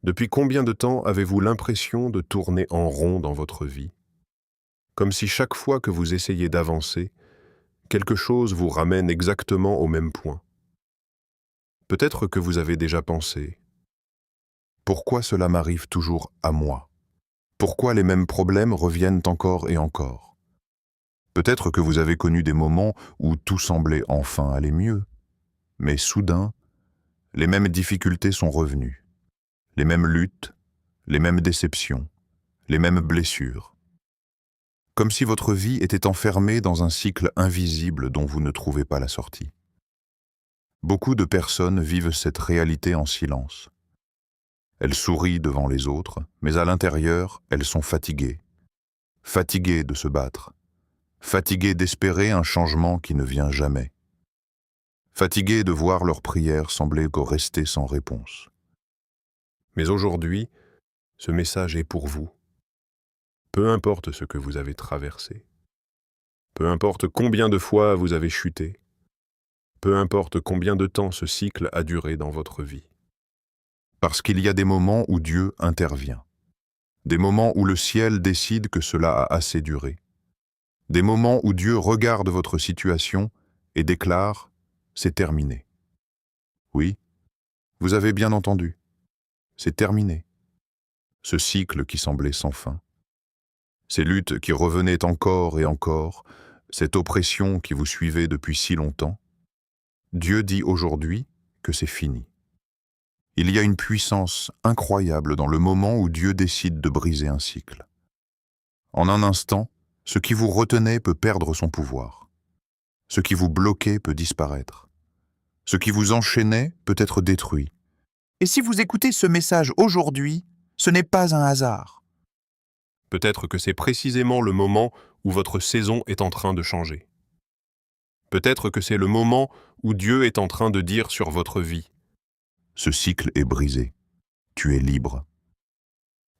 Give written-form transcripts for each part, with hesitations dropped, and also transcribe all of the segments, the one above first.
Depuis combien de temps avez-vous l'impression de tourner en rond dans votre vie? Comme si chaque fois que vous essayez d'avancer, quelque chose vous ramène exactement au même point. Peut-être que vous avez déjà pensé: pourquoi cela m'arrive toujours à moi? Pourquoi les mêmes problèmes reviennent encore et encore? Peut-être que vous avez connu des moments où tout semblait enfin aller mieux, mais soudain, les mêmes difficultés sont revenues, les mêmes luttes, les mêmes déceptions, les mêmes blessures. Comme si votre vie était enfermée dans un cycle invisible dont vous ne trouvez pas la sortie. Beaucoup de personnes vivent cette réalité en silence. Elles sourient devant les autres, mais à l'intérieur, elles sont fatiguées. Fatiguées de se battre. Fatiguées d'espérer un changement qui ne vient jamais. Fatiguées de voir leurs prières sembler rester sans réponse. Mais aujourd'hui, ce message est pour vous. Peu importe ce que vous avez traversé. Peu importe combien de fois vous avez chuté. Peu importe combien de temps ce cycle a duré dans votre vie. Parce qu'il y a des moments où Dieu intervient. Des moments où le ciel décide que cela a assez duré. Des moments où Dieu regarde votre situation et déclare « c'est terminé ». Oui, vous avez bien entendu, c'est terminé. Ce cycle qui semblait sans fin. Ces luttes qui revenaient encore et encore, cette oppression qui vous suivait depuis si longtemps. Dieu dit aujourd'hui que c'est fini. Il y a une puissance incroyable dans le moment où Dieu décide de briser un cycle. En un instant, ce qui vous retenait peut perdre son pouvoir. Ce qui vous bloquait peut disparaître. Ce qui vous enchaînait peut être détruit. Et si vous écoutez ce message aujourd'hui, ce n'est pas un hasard. Peut-être que c'est précisément le moment où votre saison est en train de changer. Peut-être que c'est le moment où Dieu est en train de dire sur votre vie: ce cycle est brisé. Tu es libre.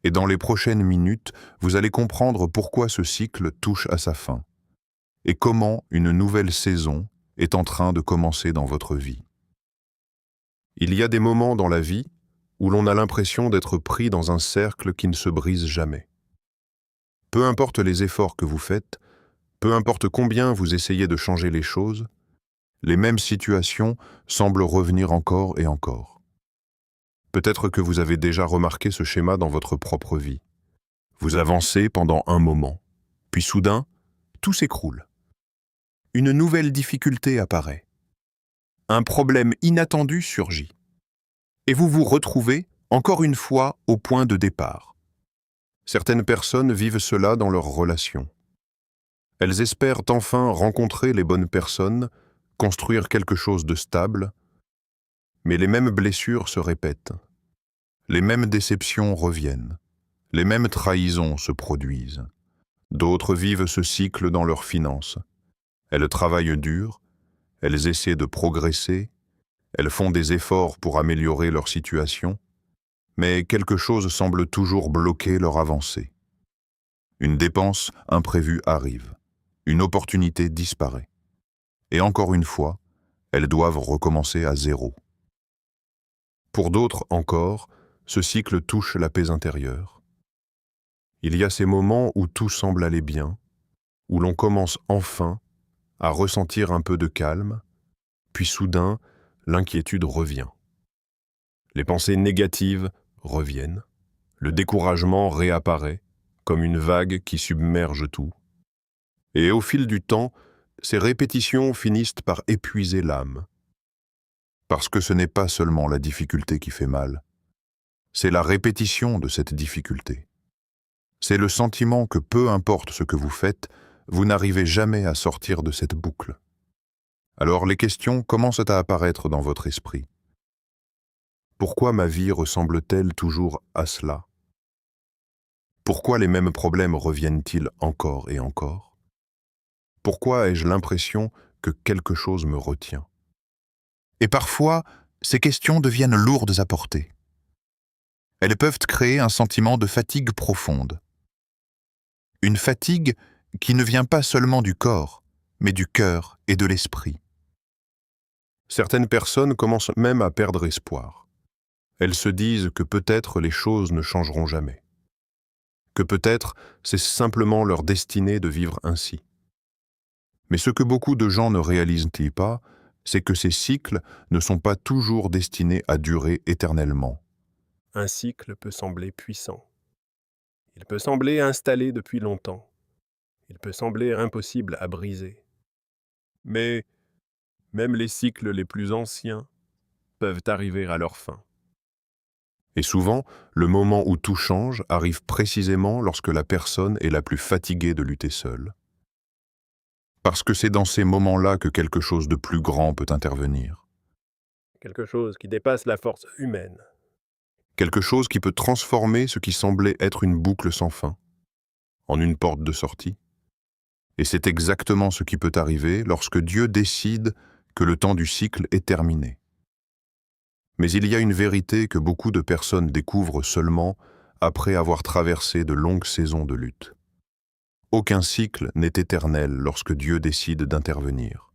Et dans les prochaines minutes, vous allez comprendre pourquoi ce cycle touche à sa fin et comment une nouvelle saison est en train de commencer dans votre vie. Il y a des moments dans la vie où l'on a l'impression d'être pris dans un cercle qui ne se brise jamais. Peu importe les efforts que vous faites, peu importe combien vous essayez de changer les choses, les mêmes situations semblent revenir encore et encore. Peut-être que vous avez déjà remarqué ce schéma dans votre propre vie. Vous avancez pendant un moment, puis soudain, tout s'écroule. Une nouvelle difficulté apparaît. Un problème inattendu surgit. Et vous vous retrouvez, encore une fois, au point de départ. Certaines personnes vivent cela dans leurs relations. Elles espèrent enfin rencontrer les bonnes personnes, construire quelque chose de stable, mais les mêmes blessures se répètent. Les mêmes déceptions reviennent. Les mêmes trahisons se produisent. D'autres vivent ce cycle dans leurs finances. Elles travaillent dur, elles essaient de progresser, elles font des efforts pour améliorer leur situation, mais quelque chose semble toujours bloquer leur avancée. Une dépense imprévue arrive, une opportunité disparaît. Et encore une fois, elles doivent recommencer à zéro. Pour d'autres encore, ce cycle touche la paix intérieure. Il y a ces moments où tout semble aller bien, où l'on commence enfin à ressentir un peu de calme, puis soudain, l'inquiétude revient. Les pensées négatives reviennent, le découragement réapparaît, comme une vague qui submerge tout. Et au fil du temps, ces répétitions finissent par épuiser l'âme. Parce que ce n'est pas seulement la difficulté qui fait mal, c'est la répétition de cette difficulté. C'est le sentiment que peu importe ce que vous faites, vous n'arrivez jamais à sortir de cette boucle. Alors les questions commencent à apparaître dans votre esprit. Pourquoi ma vie ressemble-t-elle toujours à cela? Pourquoi les mêmes problèmes reviennent-ils encore et encore? Pourquoi ai-je l'impression que quelque chose me retient? Et parfois, ces questions deviennent lourdes à porter. Elles peuvent créer un sentiment de fatigue profonde. Une fatigue qui ne vient pas seulement du corps, mais du cœur et de l'esprit. Certaines personnes commencent même à perdre espoir. Elles se disent que peut-être les choses ne changeront jamais, que peut-être c'est simplement leur destinée de vivre ainsi. Mais ce que beaucoup de gens ne réalisent-ils pas, c'est que ces cycles ne sont pas toujours destinés à durer éternellement. Un cycle peut sembler puissant. Il peut sembler installé depuis longtemps. Il peut sembler impossible à briser. Mais même les cycles les plus anciens peuvent arriver à leur fin. Et souvent, le moment où tout change arrive précisément lorsque la personne est la plus fatiguée de lutter seule. Parce que c'est dans ces moments-là que quelque chose de plus grand peut intervenir. Quelque chose qui dépasse la force humaine. Quelque chose qui peut transformer ce qui semblait être une boucle sans fin en une porte de sortie. Et c'est exactement ce qui peut arriver lorsque Dieu décide que le temps du cycle est terminé. Mais il y a une vérité que beaucoup de personnes découvrent seulement après avoir traversé de longues saisons de lutte. Aucun cycle n'est éternel lorsque Dieu décide d'intervenir.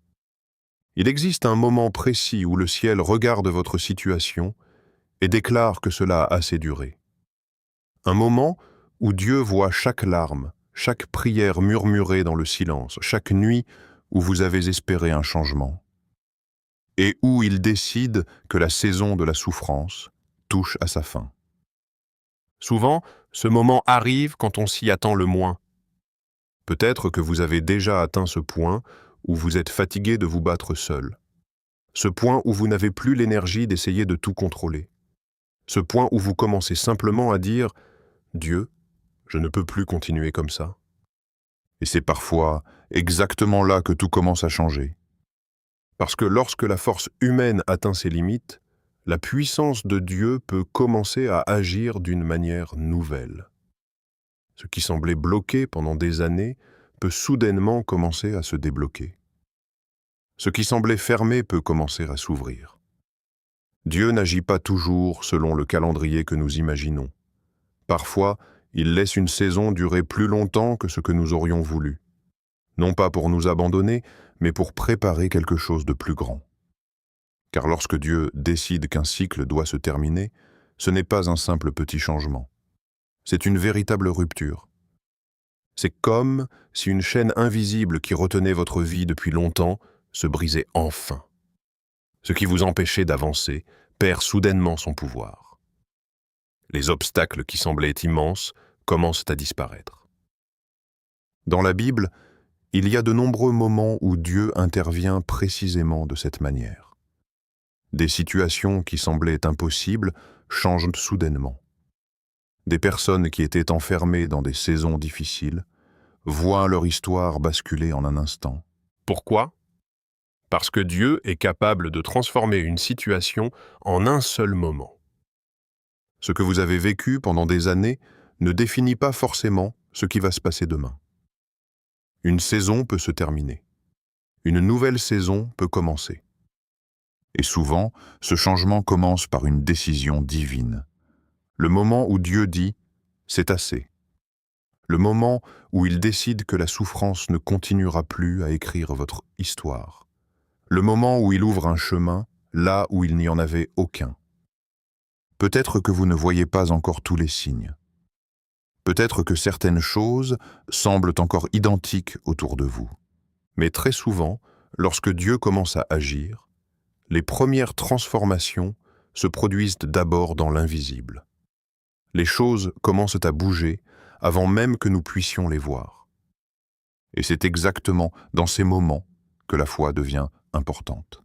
Il existe un moment précis où le ciel regarde votre situation et déclare que cela a assez duré. Un moment où Dieu voit chaque larme, chaque prière murmurée dans le silence, chaque nuit où vous avez espéré un changement, et où il décide que la saison de la souffrance touche à sa fin. Souvent, ce moment arrive quand on s'y attend le moins. Peut-être que vous avez déjà atteint ce point où vous êtes fatigué de vous battre seul. Ce point où vous n'avez plus l'énergie d'essayer de tout contrôler. Ce point où vous commencez simplement à dire « Dieu, je ne peux plus continuer comme ça ». Et c'est parfois exactement là que tout commence à changer. Parce que lorsque la force humaine atteint ses limites, la puissance de Dieu peut commencer à agir d'une manière nouvelle. Ce qui semblait bloqué pendant des années peut soudainement commencer à se débloquer. Ce qui semblait fermé peut commencer à s'ouvrir. Dieu n'agit pas toujours selon le calendrier que nous imaginons. Parfois, il laisse une saison durer plus longtemps que ce que nous aurions voulu. Non pas pour nous abandonner, mais pour préparer quelque chose de plus grand. Car lorsque Dieu décide qu'un cycle doit se terminer, ce n'est pas un simple petit changement. C'est une véritable rupture. C'est comme si une chaîne invisible qui retenait votre vie depuis longtemps se brisait enfin. Ce qui vous empêchait d'avancer perd soudainement son pouvoir. Les obstacles qui semblaient immenses commencent à disparaître. Dans la Bible, il y a de nombreux moments où Dieu intervient précisément de cette manière. Des situations qui semblaient impossibles changent soudainement. Des personnes qui étaient enfermées dans des saisons difficiles voient leur histoire basculer en un instant. Pourquoi ? Parce que Dieu est capable de transformer une situation en un seul moment. Ce que vous avez vécu pendant des années ne définit pas forcément ce qui va se passer demain. Une saison peut se terminer. Une nouvelle saison peut commencer. Et souvent, ce changement commence par une décision divine. Le moment où Dieu dit « c'est assez ». Le moment où il décide que la souffrance ne continuera plus à écrire votre histoire. Le moment où il ouvre un chemin là où il n'y en avait aucun. Peut-être que vous ne voyez pas encore tous les signes. Peut-être que certaines choses semblent encore identiques autour de vous. Mais très souvent, lorsque Dieu commence à agir, les premières transformations se produisent d'abord dans l'invisible. Les choses commencent à bouger avant même que nous puissions les voir. Et c'est exactement dans ces moments que la foi devient importante.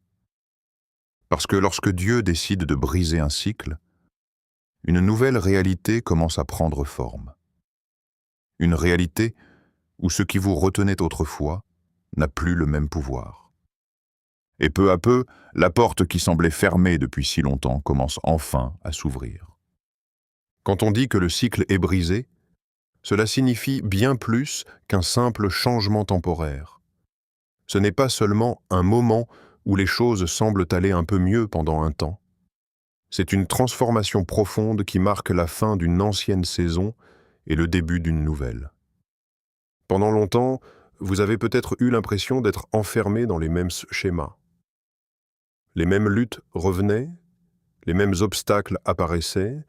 Parce que lorsque Dieu décide de briser un cycle, une nouvelle réalité commence à prendre forme. Une réalité où ce qui vous retenait autrefois n'a plus le même pouvoir. Et peu à peu, la porte qui semblait fermée depuis si longtemps commence enfin à s'ouvrir. Quand on dit que le cycle est brisé, cela signifie bien plus qu'un simple changement temporaire. Ce n'est pas seulement un moment où les choses semblent aller un peu mieux pendant un temps. C'est une transformation profonde qui marque la fin d'une ancienne saison et le début d'une nouvelle. Pendant longtemps, vous avez peut-être eu l'impression d'être enfermé dans les mêmes schémas. Les mêmes luttes revenaient, Les mêmes obstacles apparaissaient,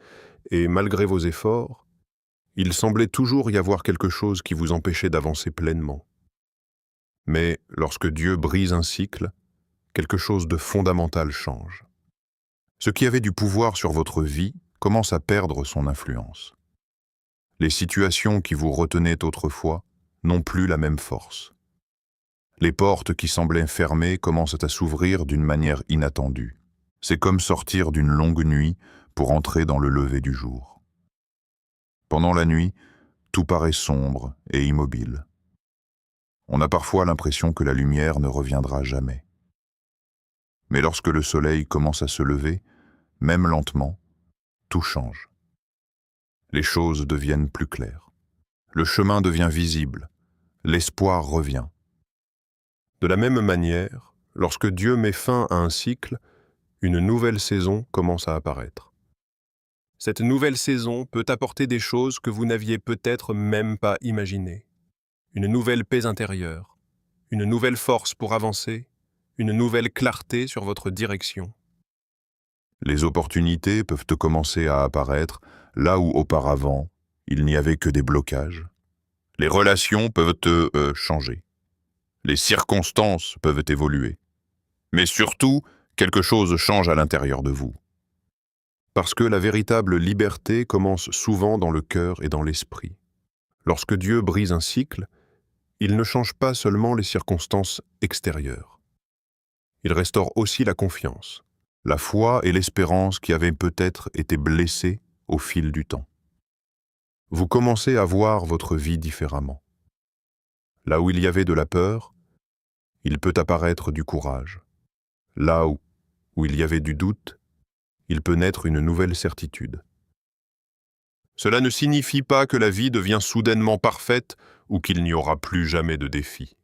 et malgré vos efforts, il semblait toujours y avoir quelque chose qui vous empêchait d'avancer pleinement. Mais lorsque Dieu brise un cycle, quelque chose de fondamental change. Ce qui avait du pouvoir sur votre vie commence à perdre son influence. Les situations qui vous retenaient autrefois n'ont plus la même force. Les portes qui semblaient fermées commencent à s'ouvrir d'une manière inattendue. C'est comme sortir d'une longue nuit pour entrer dans le lever du jour. Pendant la nuit, tout paraît sombre et immobile. On a parfois l'impression que la lumière ne reviendra jamais. Mais lorsque le soleil commence à se lever, même lentement, tout change. Les choses deviennent plus claires. Le chemin devient visible. L'espoir revient. De la même manière, lorsque Dieu met fin à un cycle, une nouvelle saison commence à apparaître. Cette nouvelle saison peut apporter des choses que vous n'aviez peut-être même pas imaginées. Une nouvelle paix intérieure, une nouvelle force pour avancer, une nouvelle clarté sur votre direction. Les opportunités peuvent commencer à apparaître là où auparavant, il n'y avait que des blocages. Les relations peuvent changer. Les circonstances peuvent évoluer. Mais surtout, quelque chose change à l'intérieur de vous. Parce que la véritable liberté commence souvent dans le cœur et dans l'esprit. Lorsque Dieu brise un cycle, il ne change pas seulement les circonstances extérieures. Il restaure aussi la confiance, la foi et l'espérance qui avaient peut-être été blessées au fil du temps. Vous commencez à voir votre vie différemment. Là où il y avait de la peur, il peut apparaître du courage. Là où il y avait du doute, il peut naître une nouvelle certitude. Cela ne signifie pas que la vie devient soudainement parfaite ou qu'il n'y aura plus jamais de défis.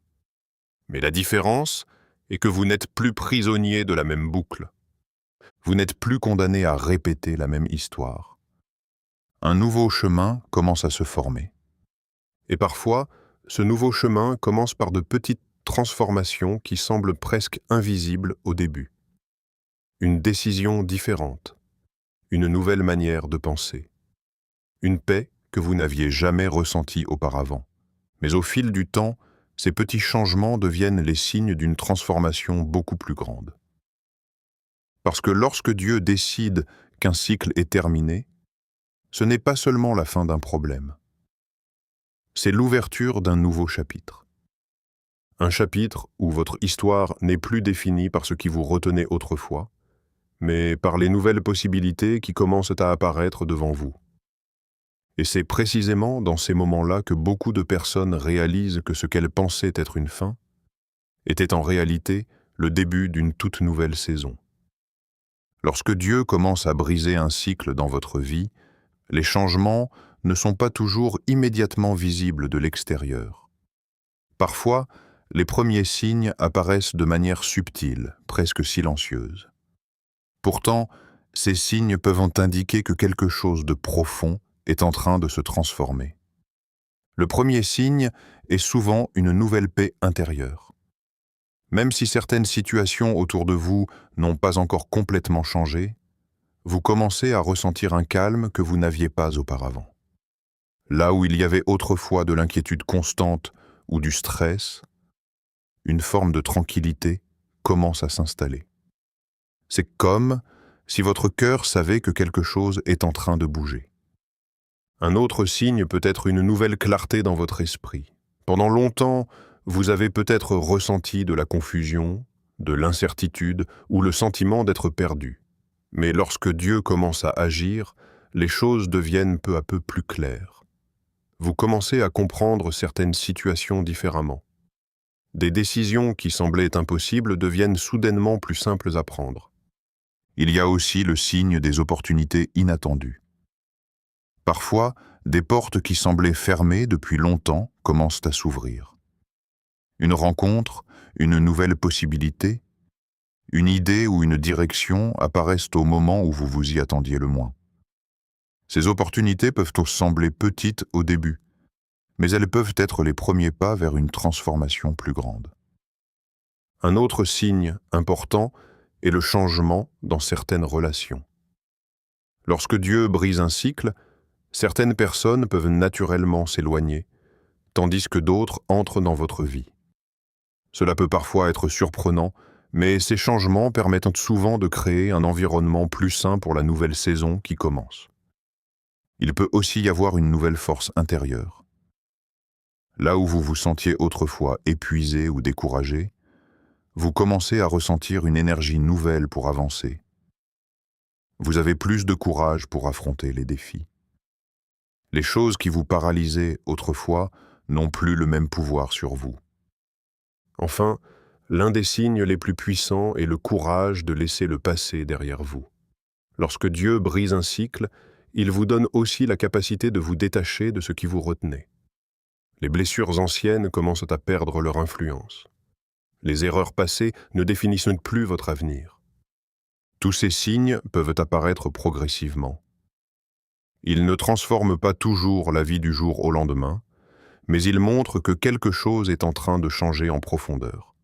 Mais la différence est que vous n'êtes plus prisonnier de la même boucle. Vous n'êtes plus condamné à répéter la même histoire. Un nouveau chemin commence à se former. Et parfois, ce nouveau chemin commence par de petites transformations qui semblent presque invisibles au début. Une décision différente, une nouvelle manière de penser, une paix que vous n'aviez jamais ressentie auparavant. Mais au fil du temps, ces petits changements deviennent les signes d'une transformation beaucoup plus grande. Parce que lorsque Dieu décide qu'un cycle est terminé, ce n'est pas seulement la fin d'un problème. C'est l'ouverture d'un nouveau chapitre. Un chapitre où votre histoire n'est plus définie par ce qui vous retenait autrefois, mais par les nouvelles possibilités qui commencent à apparaître devant vous. Et c'est précisément dans ces moments-là que beaucoup de personnes réalisent que ce qu'elles pensaient être une fin était en réalité le début d'une toute nouvelle saison. Lorsque Dieu commence à briser un cycle dans votre vie, les changements ne sont pas toujours immédiatement visibles de l'extérieur. Parfois, les premiers signes apparaissent de manière subtile, presque silencieuse. Pourtant, ces signes peuvent indiquer que quelque chose de profond est en train de se transformer. Le premier signe est souvent une nouvelle paix intérieure. Même si certaines situations autour de vous n'ont pas encore complètement changé, vous commencez à ressentir un calme que vous n'aviez pas auparavant. Là où il y avait autrefois de l'inquiétude constante ou du stress, une forme de tranquillité commence à s'installer. C'est comme si votre cœur savait que quelque chose est en train de bouger. Un autre signe peut être une nouvelle clarté dans votre esprit. Pendant longtemps, vous avez peut-être ressenti de la confusion, de l'incertitude ou le sentiment d'être perdu. Mais lorsque Dieu commence à agir, les choses deviennent peu à peu plus claires. Vous commencez à comprendre certaines situations différemment. Des décisions qui semblaient impossibles deviennent soudainement plus simples à prendre. Il y a aussi le signe des opportunités inattendues. Parfois, des portes qui semblaient fermées depuis longtemps commencent à s'ouvrir. Une rencontre, une nouvelle possibilité, une idée ou une direction apparaissent au moment où vous vous y attendiez le moins. Ces opportunités peuvent sembler petites au début, mais elles peuvent être les premiers pas vers une transformation plus grande. Un autre signe important est le changement dans certaines relations. Lorsque Dieu brise un cycle, certaines personnes peuvent naturellement s'éloigner, tandis que d'autres entrent dans votre vie. Cela peut parfois être surprenant, mais ces changements permettent souvent de créer un environnement plus sain pour la nouvelle saison qui commence. Il peut aussi y avoir une nouvelle force intérieure. Là où vous vous sentiez autrefois épuisé ou découragé, vous commencez à ressentir une énergie nouvelle pour avancer. Vous avez plus de courage pour affronter les défis. Les choses qui vous paralysaient autrefois n'ont plus le même pouvoir sur vous. Enfin, l'un des signes les plus puissants est le courage de laisser le passé derrière vous. Lorsque Dieu brise un cycle, il vous donne aussi la capacité de vous détacher de ce qui vous retenait. Les blessures anciennes commencent à perdre leur influence. Les erreurs passées ne définissent plus votre avenir. Tous ces signes peuvent apparaître progressivement. Ils ne transforment pas toujours la vie du jour au lendemain, mais ils montrent que quelque chose est en train de changer en profondeur.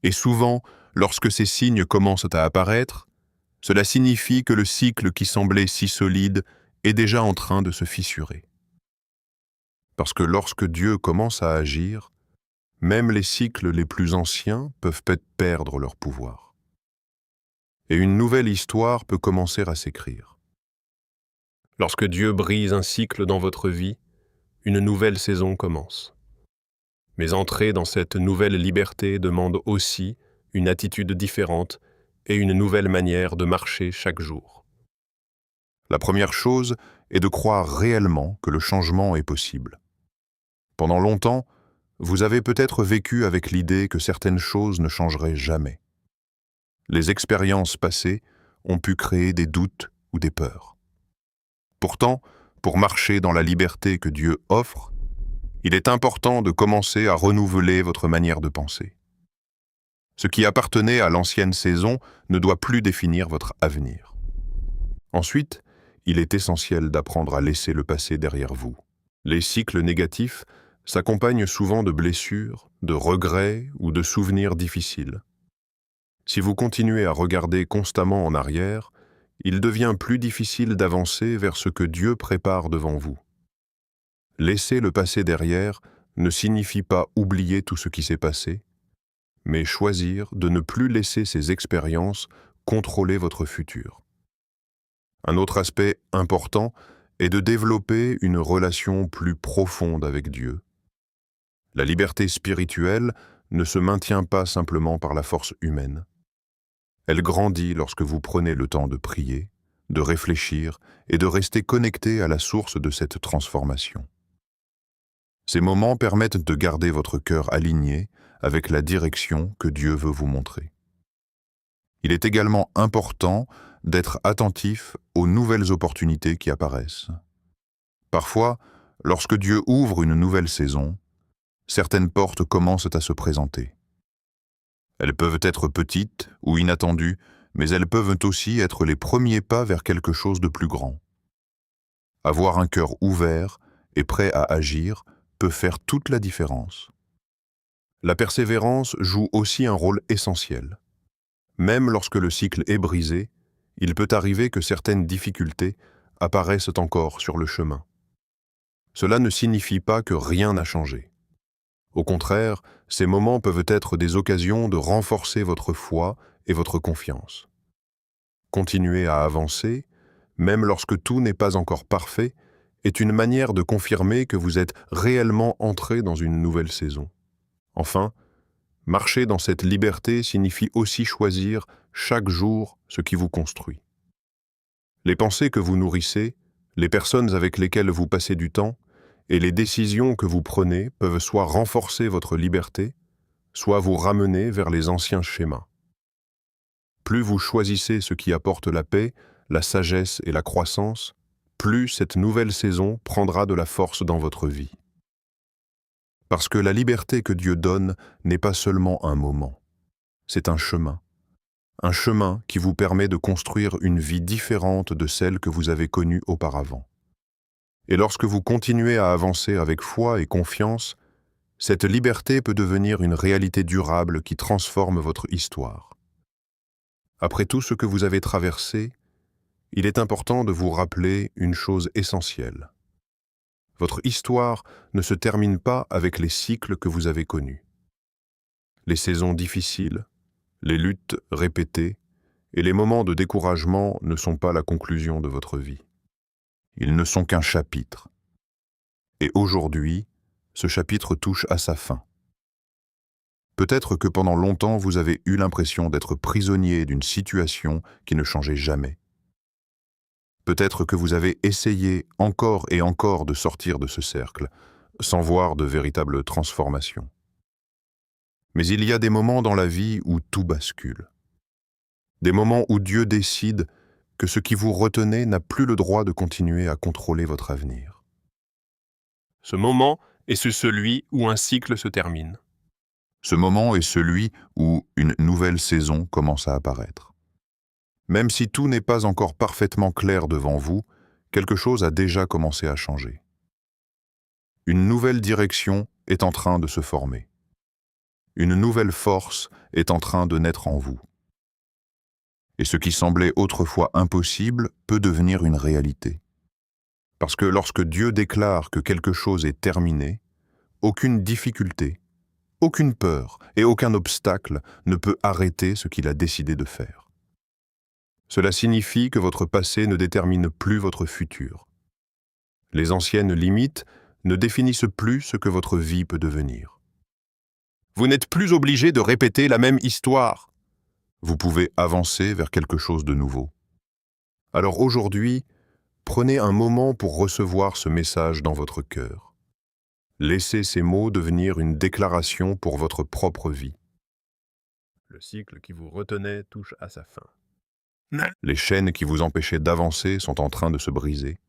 Et souvent, lorsque ces signes commencent à apparaître, cela signifie que le cycle qui semblait si solide est déjà en train de se fissurer. Parce que lorsque Dieu commence à agir, même les cycles les plus anciens peuvent perdre leur pouvoir. Et une nouvelle histoire peut commencer à s'écrire. Lorsque Dieu brise un cycle dans votre vie, une nouvelle saison commence. Mais entrer dans cette nouvelle liberté demande aussi une attitude différente et une nouvelle manière de marcher chaque jour. La première chose est de croire réellement que le changement est possible. Pendant longtemps, vous avez peut-être vécu avec l'idée que certaines choses ne changeraient jamais. Les expériences passées ont pu créer des doutes ou des peurs. Pourtant, pour marcher dans la liberté que Dieu offre, il est important de commencer à renouveler votre manière de penser. Ce qui appartenait à l'ancienne saison ne doit plus définir votre avenir. Ensuite, il est essentiel d'apprendre à laisser le passé derrière vous. Les cycles négatifs s'accompagnent souvent de blessures, de regrets ou de souvenirs difficiles. Si vous continuez à regarder constamment en arrière, il devient plus difficile d'avancer vers ce que Dieu prépare devant vous. Laisser le passé derrière ne signifie pas oublier tout ce qui s'est passé, mais choisir de ne plus laisser ces expériences contrôler votre futur. Un autre aspect important est de développer une relation plus profonde avec Dieu. La liberté spirituelle ne se maintient pas simplement par la force humaine. Elle grandit lorsque vous prenez le temps de prier, de réfléchir et de rester connecté à la source de cette transformation. Ces moments permettent de garder votre cœur aligné avec la direction que Dieu veut vous montrer. Il est également important d'être attentif aux nouvelles opportunités qui apparaissent. Parfois, lorsque Dieu ouvre une nouvelle saison, certaines portes commencent à se présenter. Elles peuvent être petites ou inattendues, mais elles peuvent aussi être les premiers pas vers quelque chose de plus grand. Avoir un cœur ouvert et prêt à agir peut faire toute la différence. La persévérance joue aussi un rôle essentiel. Même lorsque le cycle est brisé, il peut arriver que certaines difficultés apparaissent encore sur le chemin. Cela ne signifie pas que rien n'a changé. Au contraire, ces moments peuvent être des occasions de renforcer votre foi et votre confiance. Continuer à avancer, même lorsque tout n'est pas encore parfait, est une manière de confirmer que vous êtes réellement entré dans une nouvelle saison. Enfin, marcher dans cette liberté signifie aussi choisir chaque jour ce qui vous construit. Les pensées que vous nourrissez, les personnes avec lesquelles vous passez du temps et les décisions que vous prenez peuvent soit renforcer votre liberté, soit vous ramener vers les anciens schémas. Plus vous choisissez ce qui apporte la paix, la sagesse et la croissance, plus cette nouvelle saison prendra de la force dans votre vie. Parce que la liberté que Dieu donne n'est pas seulement un moment, c'est un chemin qui vous permet de construire une vie différente de celle que vous avez connue auparavant. Et lorsque vous continuez à avancer avec foi et confiance, cette liberté peut devenir une réalité durable qui transforme votre histoire. Après tout ce que vous avez traversé, il est important de vous rappeler une chose essentielle. Votre histoire ne se termine pas avec les cycles que vous avez connus. Les saisons difficiles, les luttes répétées et les moments de découragement ne sont pas la conclusion de votre vie. Ils ne sont qu'un chapitre. Et aujourd'hui, ce chapitre touche à sa fin. Peut-être que pendant longtemps, vous avez eu l'impression d'être prisonnier d'une situation qui ne changeait jamais. Peut-être que vous avez essayé encore et encore de sortir de ce cercle, sans voir de véritable transformation. Mais il y a des moments dans la vie où tout bascule. Des moments où Dieu décide que ce qui vous retenait n'a plus le droit de continuer à contrôler votre avenir. Ce moment est celui où un cycle se termine. Ce moment est celui où une nouvelle saison commence à apparaître. Même si tout n'est pas encore parfaitement clair devant vous, quelque chose a déjà commencé à changer. Une nouvelle direction est en train de se former. Une nouvelle force est en train de naître en vous. Et ce qui semblait autrefois impossible peut devenir une réalité. Parce que lorsque Dieu déclare que quelque chose est terminé, aucune difficulté, aucune peur et aucun obstacle ne peut arrêter ce qu'il a décidé de faire. Cela signifie que votre passé ne détermine plus votre futur. Les anciennes limites ne définissent plus ce que votre vie peut devenir. Vous n'êtes plus obligé de répéter la même histoire. Vous pouvez avancer vers quelque chose de nouveau. Alors aujourd'hui, prenez un moment pour recevoir ce message dans votre cœur. Laissez ces mots devenir une déclaration pour votre propre vie. Le cycle qui vous retenait touche à sa fin. Les chaînes qui vous empêchaient d'avancer sont en train de se briser.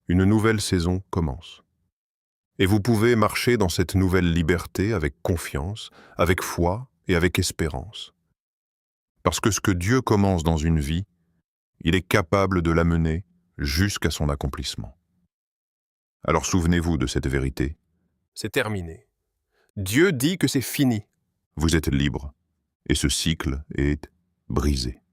Une nouvelle saison commence. Et vous pouvez marcher dans cette nouvelle liberté avec confiance, avec foi et avec espérance. Parce que ce que Dieu commence dans une vie, il est capable de l'amener jusqu'à son accomplissement. Alors souvenez-vous de cette vérité. C'est terminé. Dieu dit que c'est fini. Vous êtes libre, et ce cycle est brisé.